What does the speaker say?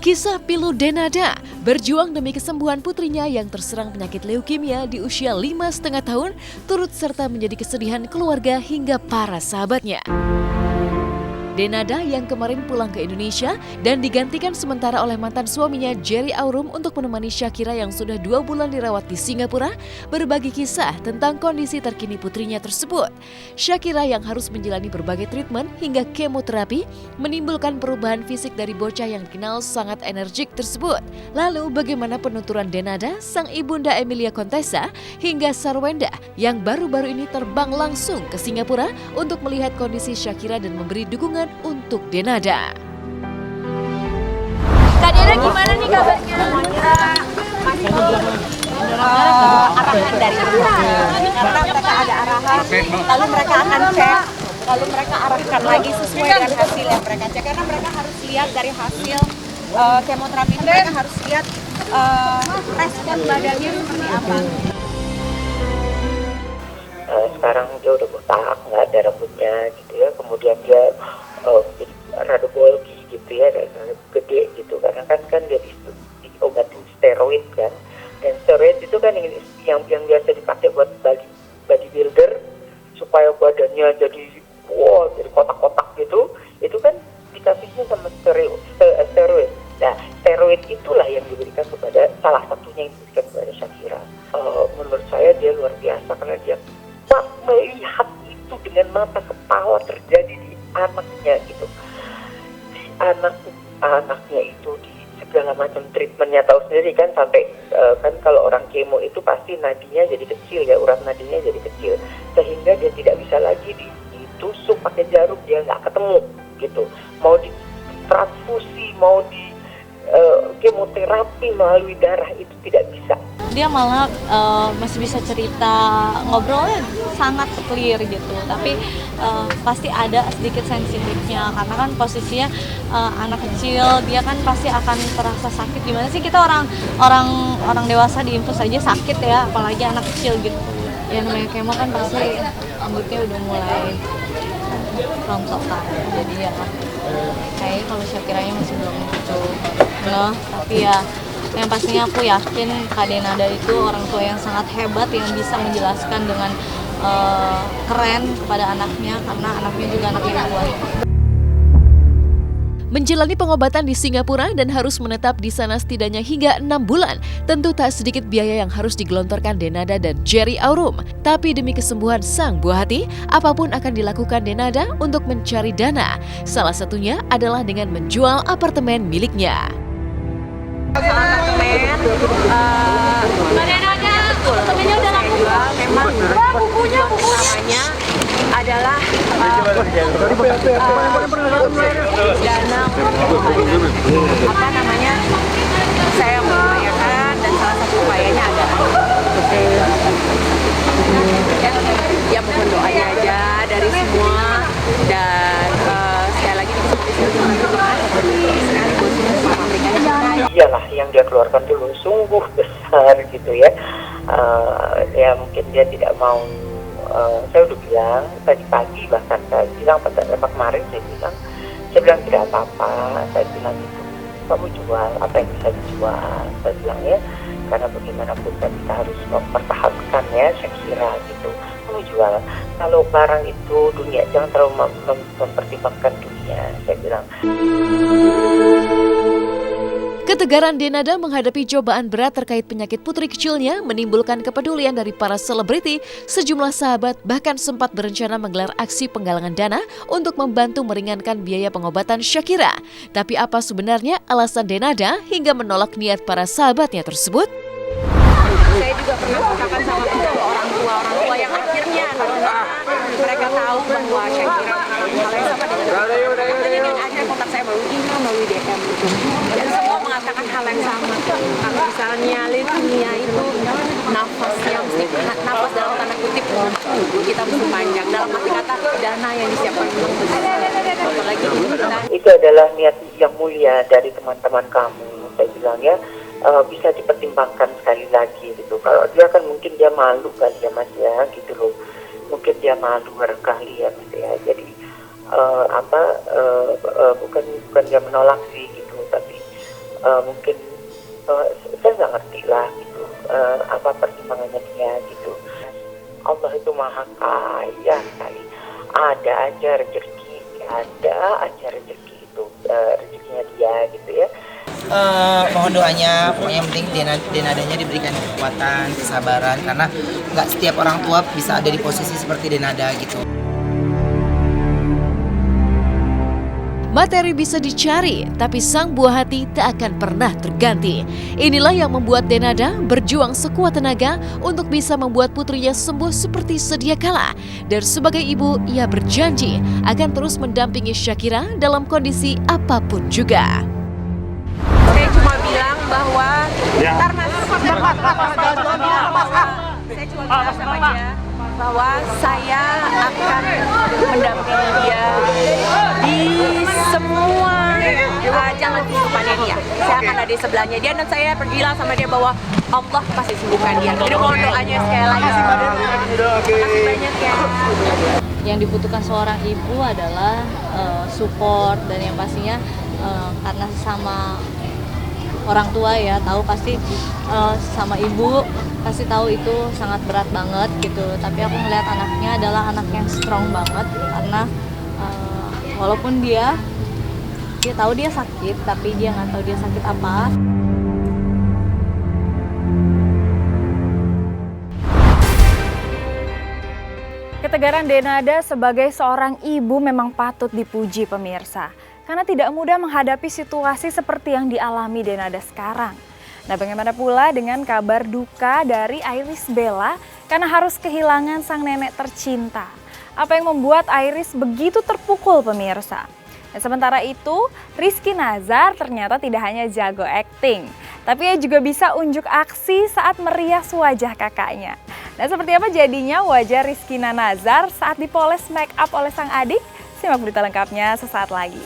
Kisah pilu Denada berjuang demi kesembuhan putrinya yang terserang penyakit leukemia di usia 5,5 tahun turut serta menjadi kesedihan keluarga hingga para sahabatnya. Denada yang kemarin pulang ke Indonesia dan digantikan sementara oleh mantan suaminya Jerry Aurum untuk menemani Shakira yang sudah 2 bulan dirawat di Singapura berbagi kisah tentang kondisi terkini putrinya tersebut. Shakira yang harus menjalani berbagai treatment hingga kemoterapi menimbulkan perubahan fisik dari bocah yang dikenal sangat energik tersebut. Lalu bagaimana penuturan Denada, sang ibunda Emilia Contessa hingga Sarwenda yang baru-baru ini terbang langsung ke Singapura untuk melihat kondisi Shakira dan memberi dukungan untuk Denada. Kak Dena gimana nih kabarnya? Masih arahan dari karena mereka ada arahan, lalu mereka akan cek, lalu mereka arahkan lagi sesuai dengan hasil yang mereka cek, karena mereka harus lihat dari hasil kemoterapi itu, mereka harus lihat respon badannya seperti apa. Sekarang dia udah botak, nggak ada rambutnya gitu ya, kemudian dia rada bulky gitu ya, rada gede gitu, karena kan dia diobatin steroid kan, dan steroid itu kan yang biasa dipakai buat bodybuilder supaya badannya jadi jadi kotak-kotak gitu, itu kan dikasihnya sama steroid. Nah, steroid itulah yang diberikan kepada, salah satunya yang diberikan kepada Shakira. Menurut saya dia luar biasa karena dia melihat itu dengan mata kepala terjadi di anaknya gitu, di anaknya itu, di segala macam treatmentnya, tahu sendiri kan, sampai kan kalau orang kemo itu pasti nadinya jadi kecil ya, urat nadinya jadi kecil sehingga dia tidak bisa lagi ditusuk pakai jarum, dia nggak ketemu gitu, mau di transfusi, mau di kemoterapi melalui darah itu tidak bisa. Dia malah masih bisa cerita, ngobrolnya sangat clear gitu, tapi pasti ada sedikit sensitifnya karena kan posisinya anak kecil, dia kan pasti akan terasa sakit. Gimana sih kita orang dewasa diinfus aja sakit ya, apalagi anak kecil gitu. Ya namanya kemo kan pasti rambutnya udah mulai rontokan, jadi ya kayaknya kalau Shakiranya masih belum gitu loh, tapi ya yang pastinya aku yakin Kak Denada itu orang tua yang sangat hebat yang bisa menjelaskan dengan keren kepada anaknya, karena anaknya juga anak yang kuat. Menjalani pengobatan di Singapura dan harus menetap di sana setidaknya hingga 6 bulan. Tentu tak sedikit biaya yang harus digelontorkan Denada dan Jerry Aurum. Tapi demi kesembuhan sang buah hati, apapun akan dilakukan Denada untuk mencari dana. Salah satunya adalah dengan menjual apartemen miliknya. Apartemennya udah laku. Memang namanya adalah dana saya mengupayakan, dan salah satu upayanya adalah ya mohon doanya aja dari semua, dan sekali lagi Iyalah yang dia keluarkan dulu sungguh besar gitu ya. Ya mungkin dia tidak mau. Saya udah bilang tadi pagi, bahkan saya bilang pada kemarin saya bilang tidak apa-apa. Saya bilang itu kamu jual apa yang bisa dijual, saya bilang ya, karena bagaimanapun kan kita harus mempertahankan ya Shakira gitu. Kamu jual, kalau barang itu dunia, jangan terlalu mempertimbangkan dunia, saya bilang. Ketegaran Denada menghadapi cobaan berat terkait penyakit putri kecilnya menimbulkan kepedulian dari para selebriti. Sejumlah sahabat bahkan sempat berencana menggelar aksi penggalangan dana untuk membantu meringankan biaya pengobatan Shakira. Tapi apa sebenarnya alasan Denada hingga menolak niat para sahabatnya tersebut? Saya juga pernah katakan sama orang tua yang akhirnya karena mereka tahu bahwa Shakira hal yang sama dengan ini akhirnya kontak saya melalui DM gitu. Dan semua mengatakan hal yang sama. Kalau misalnya leukemia itu nafas dalam tanda kutip kita mesti panjang. Dalam arti kata dana yang disiapkan belum besar. Apalagi itu adalah niat yang mulia dari teman-teman kamu. Saya bilang ya, bisa dipertimbangkan sekali lagi gitu. Kalau dia kan mungkin dia malu kali ya Mas ya gitu loh. Mungkin dia malu barangkali ya Mas ya. Jadi bukan dia menolak sih gitu, tapi mungkin saya nggak ngerti lah gitu apa pertimbangannya dia gitu. Allah itu maha kaya sekali, ada aja rezeki, itu rezekinya dia gitu ya. Mohon doanya, pokoknya yang penting Denadanya diberikan kekuatan, kesabaran, karena nggak setiap orang tua bisa ada di posisi seperti Denada gitu. Materi bisa dicari, tapi sang buah hati tak akan pernah terganti. Inilah yang membuat Denada berjuang sekuat tenaga untuk bisa membuat putrinya sembuh seperti sedia kala. Dan sebagai ibu, ia berjanji akan terus mendampingi Shakira dalam kondisi apapun juga. Saya cuma bilang bahwa karena saya cuma bilang sama dia bahwa saya akan mendampingi dia di semua jalan kehidupannya dia. Saya akan ada di sebelahnya dia dan saya pergilah sama dia bahwa Allah pasti sembuhkan dia. Jadi mohon doanya sekali lagi. Terima kasih banyak ya. Yang dibutuhkan seorang ibu adalah support, dan yang pastinya karena sama orang tua ya, tahu pasti sama ibu pasti tahu itu sangat berat banget gitu. Tapi aku melihat anaknya adalah anak yang strong banget, karena walaupun dia tahu dia sakit, tapi dia nggak tahu dia sakit apa. Ketegaran Denada sebagai seorang ibu memang patut dipuji pemirsa, karena tidak mudah menghadapi situasi seperti yang dialami Denada sekarang. Nah, bagaimana pula dengan kabar duka dari Iris Bella karena harus kehilangan sang nenek tercinta? Apa yang membuat Iris begitu terpukul pemirsa? Dan sementara itu, Rizky Nazar ternyata tidak hanya jago akting, tapi ia juga bisa unjuk aksi saat merias wajah kakaknya. Dan seperti apa jadinya wajah Rizky Nazar saat dipoles make up oleh sang adik? Simak berita lengkapnya sesaat lagi.